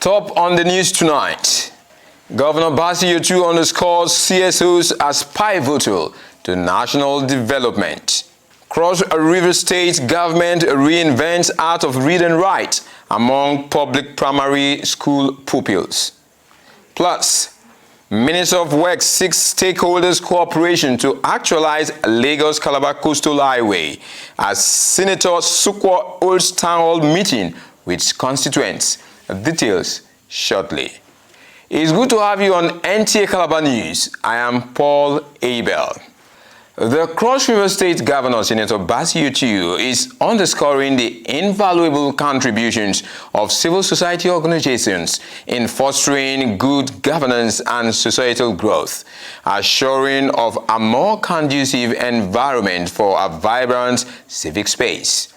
Top on the news tonight. Governor Basiriotu underscores CSOs as pivotal to national development. Cross River State government reinvents art of read and write among public primary school pupils. Plus, Minister of Works seeks stakeholders' cooperation to actualize Lagos Calabar Coastal Highway as Senator Sukwo holds town hall meeting with constituents. Details shortly. It's good to have you on Nta Calabar News. I am Paul Abel. The Cross River State Governor, Senator Basiriotu, is underscoring the invaluable contributions of civil society organizations in fostering good governance and societal growth, assuring of a more conducive environment for a vibrant civic space.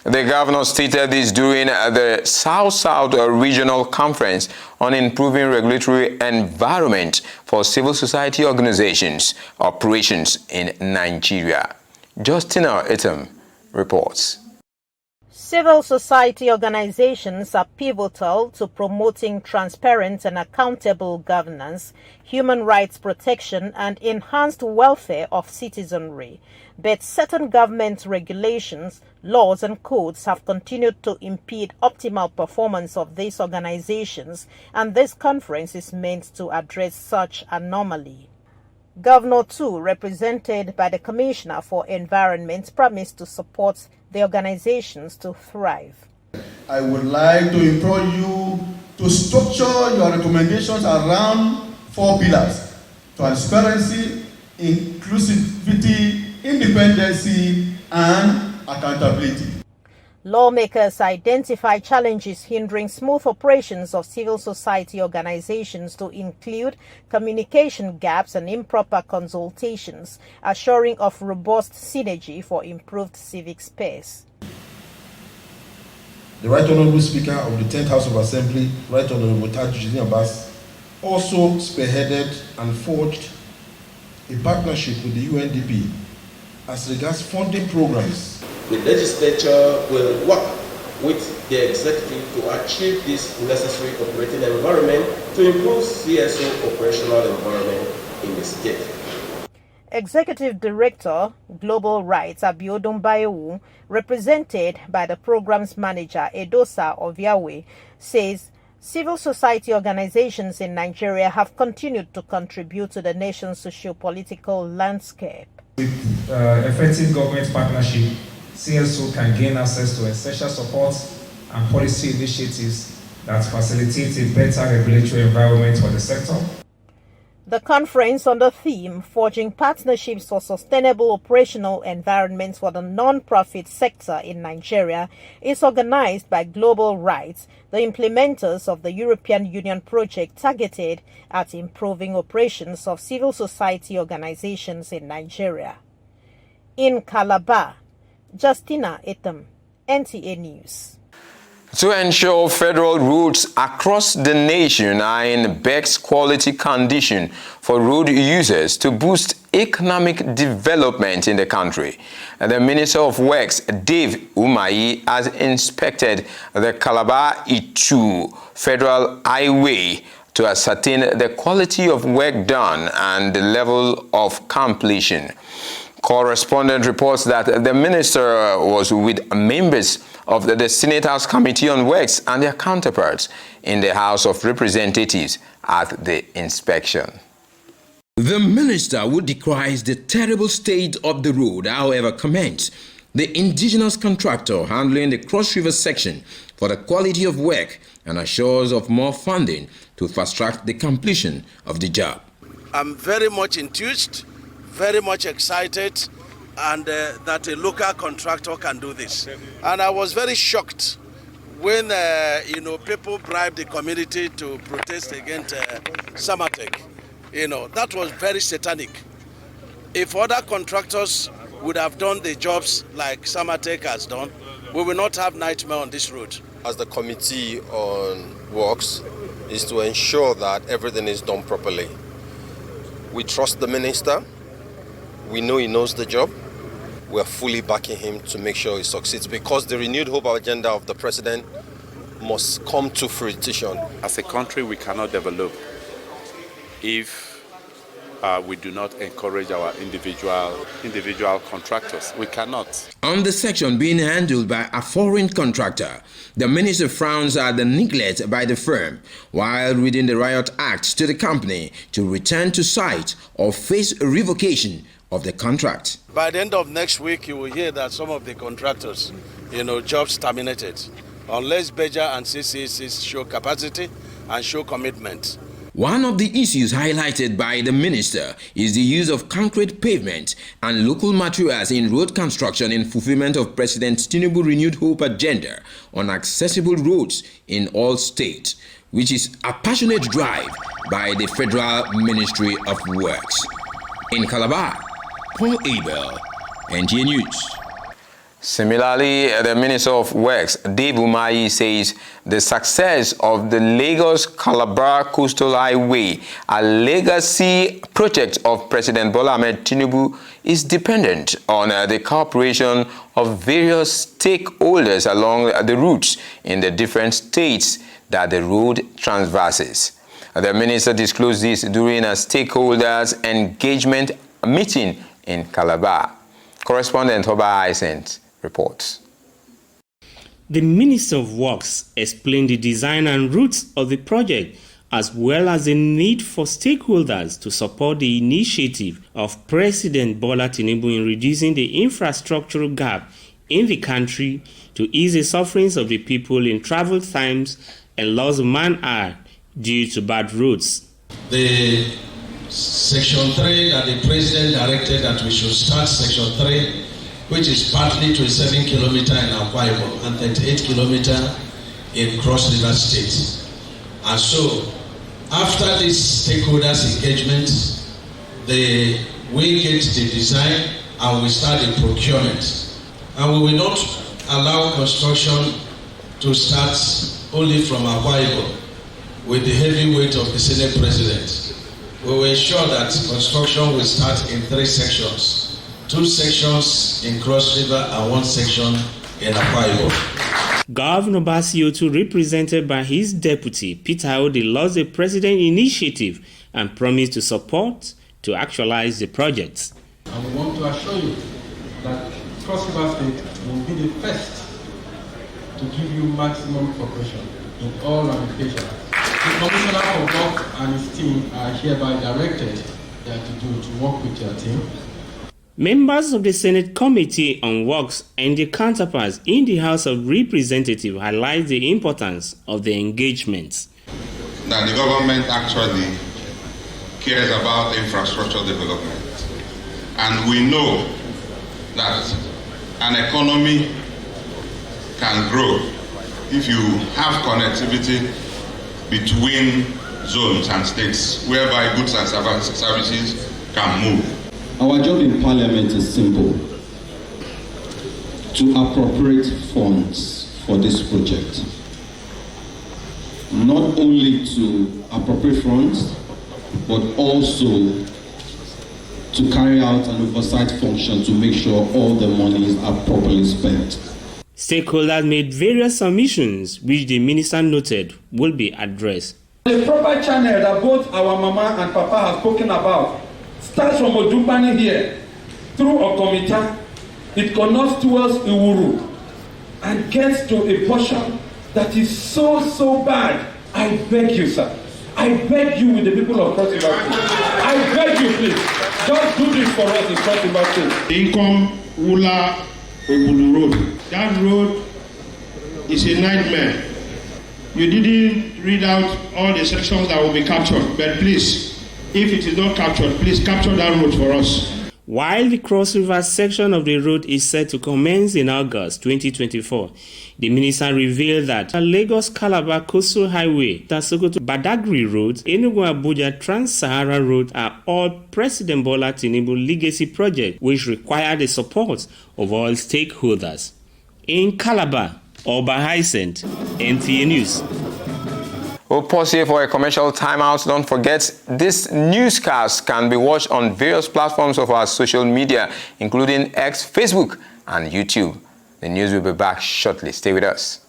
The governor stated this during the South-South Regional Conference on improving regulatory environment for civil society organizations operations in Nigeria. Justina Item reports. Civil society organizations are pivotal to promoting transparent and accountable governance, human rights protection, and enhanced welfare of citizenry. But certain government regulations, laws, and codes have continued to impede optimal performance of these organizations, and this conference is meant to address such anomaly. Governor Tu, represented by the Commissioner for Environment, promised to support the organizations to thrive. I would like to implore you to structure your recommendations around 4 pillars: transparency, inclusivity, independency, and accountability. Lawmakers identify challenges hindering smooth operations of civil society organizations to include communication gaps and improper consultations, assuring of robust synergy for improved civic space. The Right Honorable Speaker of the 10th House of Assembly, Right Honorable Tajuddin Abbas, also spearheaded and forged a partnership with the UNDP as regards funding programs. The legislature will work with the executive to achieve this necessary operating environment to improve CSO operational environment in the state. Executive Director, Global Rights, Abiodun Bayewu, represented by the Programs Manager, Edosa Oviawe, says civil society organizations in Nigeria have continued to contribute to the nation's socio-political landscape. With effective government partnership, CSO can gain access to essential support and policy initiatives that facilitate a better regulatory environment for the sector. The conference on the theme, Forging Partnerships for Sustainable Operational Environments for the Non-Profit Sector in Nigeria, is organized by Global Rights, the implementers of the European Union project targeted at improving operations of civil society organizations in Nigeria. In Calabar, Justina Item, NTA News. To ensure federal roads across the nation are in best quality condition for road users to boost economic development in the country, the Minister of Works, Dave Umahi, has inspected the Calabar-Itu Federal Highway to ascertain the quality of work done and the level of completion. Correspondent reports that the minister was with members of the Senate House Committee on Works and their counterparts in the House of Representatives at the inspection. The minister, who decries the terrible state of the road, however, commends the indigenous contractor handling the Cross River section for the quality of work and assures of more funding to fast-track the completion of the job. I'm very much enthused, very much excited, and that a local contractor can do this. And I was very shocked when people bribed the community to protest against Samatec. That was very satanic. If other contractors would have done the jobs like Samatec has done, we will not have nightmare on this road. As the Committee on Works is to ensure that everything is done properly. We trust the minister. We know he knows the job. We're fully backing him to make sure he succeeds, because the renewed hope agenda of the president must come to fruition. As a country, we cannot develop if we do not encourage our individual contractors. We cannot. On the section being handled by a foreign contractor, the minister frowns at the neglect by the firm while reading the Riot Act to the company to return to site or face a revocation of the contract. By the end of next week, you will hear that some of the contractors, jobs terminated, unless Beja and CCCs show capacity and show commitment. One of the issues highlighted by the minister is the use of concrete pavement and local materials in road construction in fulfillment of President Tinubu's renewed hope agenda on accessible roads in all states, which is a passionate drive by the Federal Ministry of Works. In Calabar, Paul Abel, Nta News. Similarly, the Minister of Works, Dave Umahi, says the success of the Lagos-Calabar Coastal Highway, a legacy project of President Bola Ahmed Tinubu, is dependent on the cooperation of various stakeholders along the routes in the different states that the road traverses. The minister disclosed this during a stakeholders engagement meeting in Calabar. Correspondent Oba Hyacinth reports. The Minister of Works explained the design and routes of the project, as well as the need for stakeholders to support the initiative of President Bola Tinubu in reducing the infrastructural gap in the country to ease the sufferings of the people in travel times and loss of man-hour due to bad roads. The Section 3 that the President directed that we should start Section 3, which is partly 27 kilometers in Akwa Ibom and 38 kilometers in Cross River State. And so, after this stakeholders engagement, we get the design and we start the procurement. And we will not allow construction to start only from Akwa Ibom with the heavy weight of the Senate President. We will ensure that construction will start in 3 sections. 2 sections in Cross River and 1 section in Akwa Ibom. Governor Basiotu, represented by his deputy Peter Ode, launched the president initiative and promised to support to actualize the project. And we want to assure you that Cross River State will be the first to give you maximum cooperation in all ramifications. The Commissioner for Work and his team are hereby directed to work with your team. Members of the Senate Committee on Works and their counterparts in the House of Representatives highlight the importance of the engagement. That the government actually cares about infrastructure development. And we know that an economy can grow if you have connectivity between zones and states whereby goods and services can move. Our job in Parliament is simple: to appropriate funds for this project. Not only to appropriate funds, but also to carry out an oversight function to make sure all the monies are properly spent. Stakeholders made various submissions, which the minister noted will be addressed. The proper channel that both our mama and papa have spoken about starts from Ojumbani here, through Okomita, it connects towards Iwuru, and gets to a portion that is so bad. I beg you, sir. I beg you with the people of Cross River State. I beg you, please. Just do this for us in Cross River State. Income Wula Obulu Road. That road is a nightmare. You didn't read out all the sections that will be captured, but please, if it is not captured, please capture that road for us. While the Cross River section of the road is set to commence in August 2024, the minister revealed that the Lagos-Calabar Coastal Highway, Sokoto Badagry Road, Enugu-Abuja Trans-Sahara Road are all President Bola Tinubu legacy projects which require the support of all stakeholders. In Calabar, Oba Hyacinth, Nta News. We'll pause here for a commercial timeout. Don't forget, this newscast can be watched on various platforms of our social media, including X, Facebook, and YouTube. The news will be back shortly. Stay with us.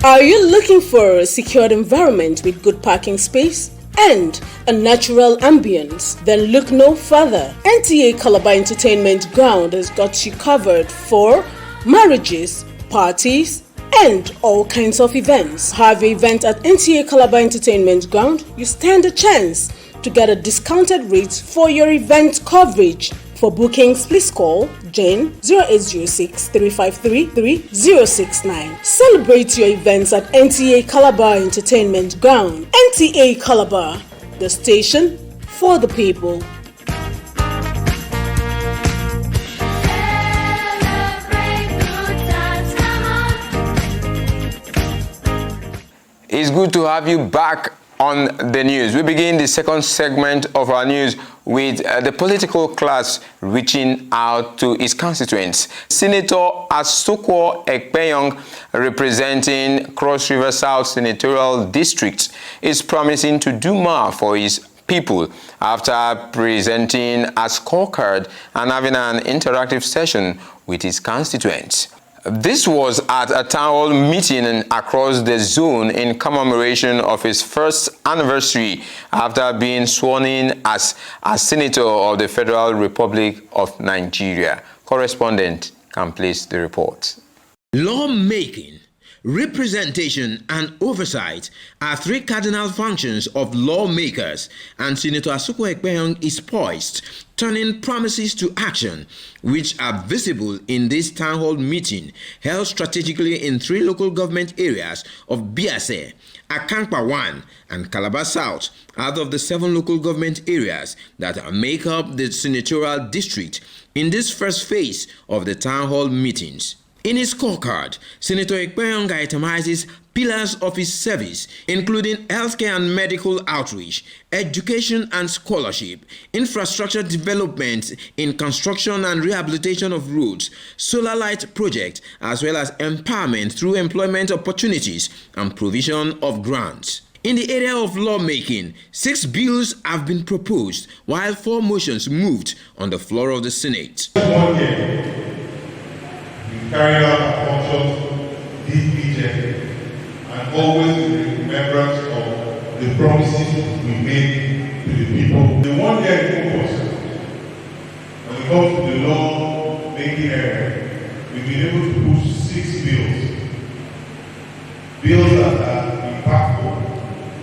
Are you looking for a secured environment with good parking space and a natural ambience? Then look no further. Nta Calabar Entertainment Ground has got you covered for marriages, parties, and all kinds of events. Have your event at Nta Calabar Entertainment Ground, you stand a chance to get a discounted rate for your event coverage. For bookings, please call Jane 0806 353 3069. Celebrate your events at Nta Calabar Entertainment Ground. Nta Calabar, the station for the people. It's good to have you back on the news. We begin the second segment of our news with the political class reaching out to its constituents. Senator Asokwo Ekpenyong, representing Cross River South Senatorial District, is promising to do more for his people after presenting a scorecard and having an interactive session with his constituents. This was at a town hall meeting across the zone in commemoration of his first anniversary after being sworn in as a senator of the Federal Republic of Nigeria. Correspondent can place the report. Lawmaking, representation and oversight are three cardinal functions of lawmakers, and Senator Asokwo Ekpenyong is poised, turning promises to action, which are visible in this town hall meeting held strategically in three local government areas of Biase, Akankpa 1 and Calabar South out of the 7 local government areas that make up the senatorial district in this first phase of the town hall meetings. In his scorecard, Senator Ekpenyong itemizes pillars of his service, including healthcare and medical outreach, education and scholarship, infrastructure development in construction and rehabilitation of roads, solar light project, as well as empowerment through employment opportunities and provision of grants. In the area of lawmaking, 6 bills have been proposed, while 4 motions moved on the floor of the Senate. Carry out our functions diligently and always in remembrance of the promises we made to the people. The one day focus when it comes to the law making area, we've been able to push 6 bills that are impactful,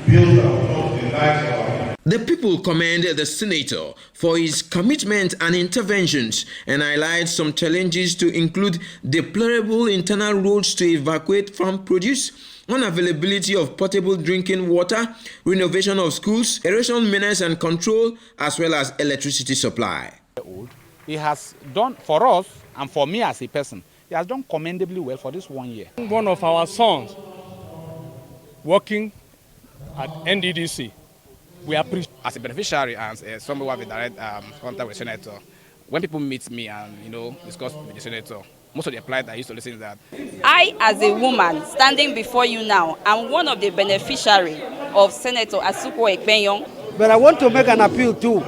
bills that will touch the lives of our people. The people commend the senator for his commitment and interventions and highlight some challenges to include deplorable internal roads to evacuate farm produce, unavailability of potable drinking water, renovation of schools, erosion menace and control, as well as electricity supply. He has done for us and for me as a person, he has done commendably well for this 1 year. One of our sons working at NDDC. We appreciate as a beneficiary and someone who have a direct contact with the senator. When people meet me and discuss with the senator, most of the plight I used to listen to that. I, as a woman standing before you now, am one of the beneficiaries of Senator Asokwo Ekpenyong. But I want to make an appeal too,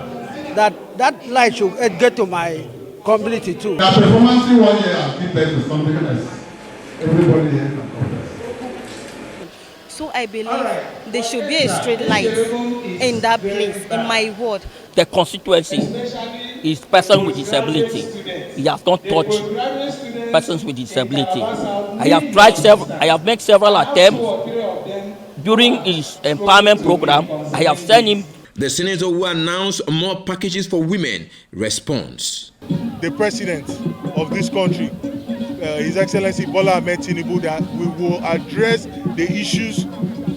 that light should get to my community too. The performance 1 year give birth to something else. Everybody here can compress. So I believe there should be a street light in that place, in my ward. The constituency is person with disability. He has not touched persons with disability. I have made several attempts during his empowerment program. I have sent him. The senator who announced more packages for women responds. The president of this country, His Excellency Bola Ahmed Tinubu, that we will address the issues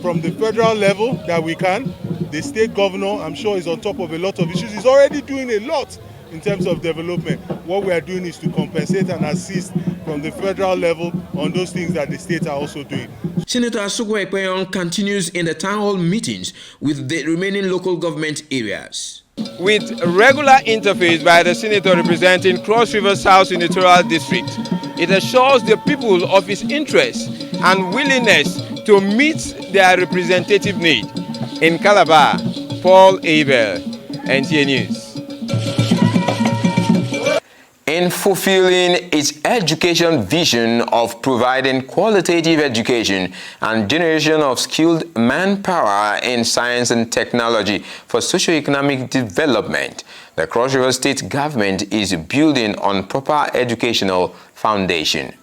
from the federal level that we can. The state governor, I'm sure, is on top of a lot of issues. He's already doing a lot in terms of development. What we are doing is to compensate and assist from the federal level on those things that the states are also doing. Senator Asokwo Ekpenyong continues in the town hall meetings with the remaining local government areas. With regular interface by the senator representing Cross River South Senatorial District, it assures the people of his interest and willingness to meet their representative need. In Calabar, Paul Abel, NTA News. in fulfilling its education vision of providing qualitative education and generation of skilled manpower in science and technology for socio-economic development. The Cross River State government is building on proper educational foundation.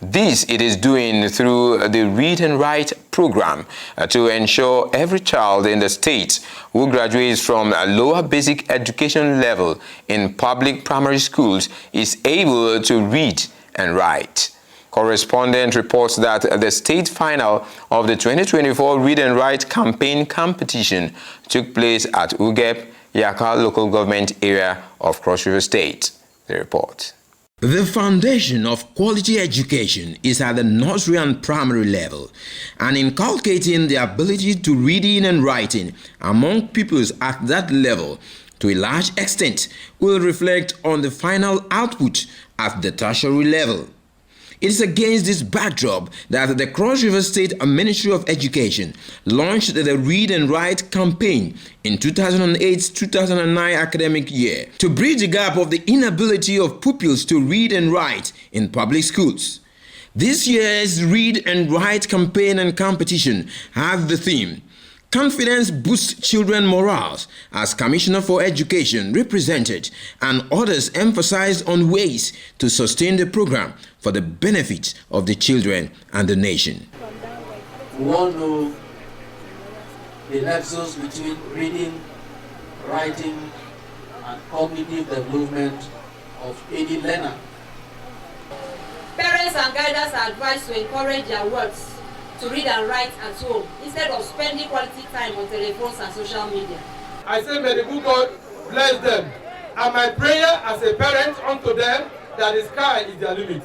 This it is doing through the Read and Write program to ensure every child in the state who graduates from a lower basic education level in public primary schools is able to read and write. Correspondent reports that the state final of the 2024 Read and Write campaign competition took place at Ugep, Yaka local government area of Cross River State. The report. The foundation of quality education is at the nursery and primary level, and inculcating the ability to reading and writing among pupils at that level to a large extent will reflect on the final output at the tertiary level. It is against this backdrop that the Cross River State Ministry of Education launched the Read and Write campaign in 2008-2009 academic year to bridge the gap of the inability of pupils to read and write in public schools. This year's Read and Write campaign and competition have the theme "Confidence Boosts Children Morals," as Commissioner for Education represented, and others emphasized on ways to sustain the program for the benefit of the children and the nation. We all know the nexus between reading, writing, and cognitive development of any learner. Parents and guiders are advised to encourage their works to read and write at home instead of spending quality time on telephones and social media. I say, may the good God bless them. And my prayer as a parent unto them that the sky is their limit.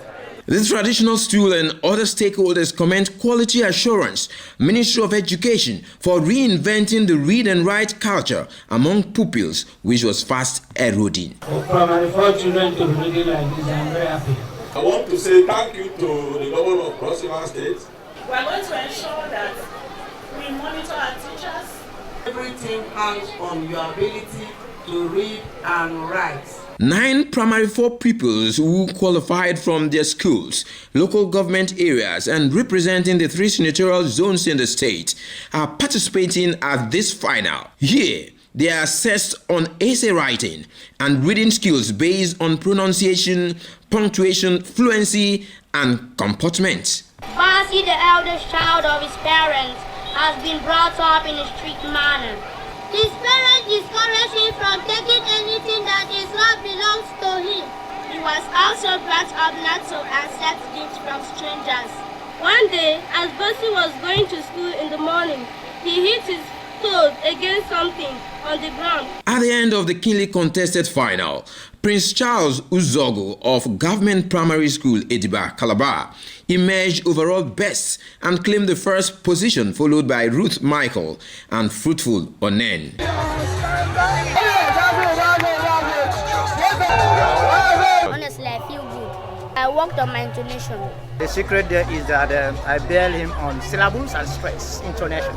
The traditional stool and other stakeholders commend Quality Assurance, Ministry of Education, for reinventing the read and write culture among pupils, which was fast eroding. For primary 4 children to be reading like this, I'm very happy. I want to say thank you to the governor of Cross River State. We are going to ensure that we monitor our teachers. Everything hangs on your ability to read and write. 9 primary 4 pupils who qualified from their schools, local government areas, and representing the 3 senatorial zones in the state are participating at this final. Here, they are assessed on essay writing and reading skills based on pronunciation, punctuation, fluency, and comportment. Basi, the eldest child of his parents, has been brought up in a strict manner. His parents discouraged him from taking anything that is not belongs to him. He was also brought up not to accept gifts from strangers. One day, as Basi was going to school in the morning, he hit his toe against something on the ground. At the end of the keenly contested final, Prince Charles Uzogo of Government Primary School, Nta Calabar, emerged overall best and claimed the first position, followed by Ruth Michael and Fruitful Onen. Honestly, I feel good. I worked on my intonation. The secret there is that I bail him on syllables and stress, intonation.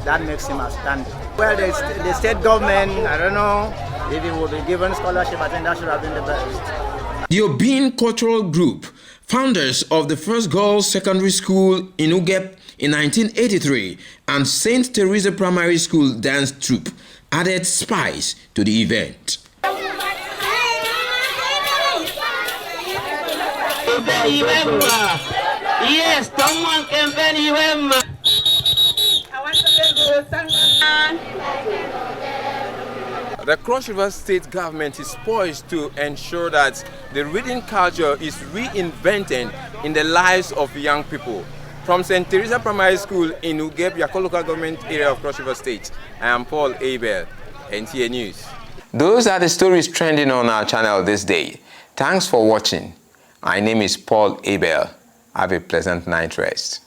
That makes him outstanding. Well, the state government, I don't know if he will be given scholarship. I think that should have been the best. The Obin Cultural Group, founders of the first girls' secondary school in Ugep in 1983 and St. Teresa Primary School dance troupe, added spice to the event. Yes, someone can very well. The Cross River State government is poised to ensure that the reading culture is reinvented in the lives of young people. From St. Teresa Primary School in Ugep, Yako local government area of Cross River State, I am Paul Abel, NTA News. Those are the stories trending on our channel this day. Thanks for watching. My name is Paul Abel. Have a pleasant night rest.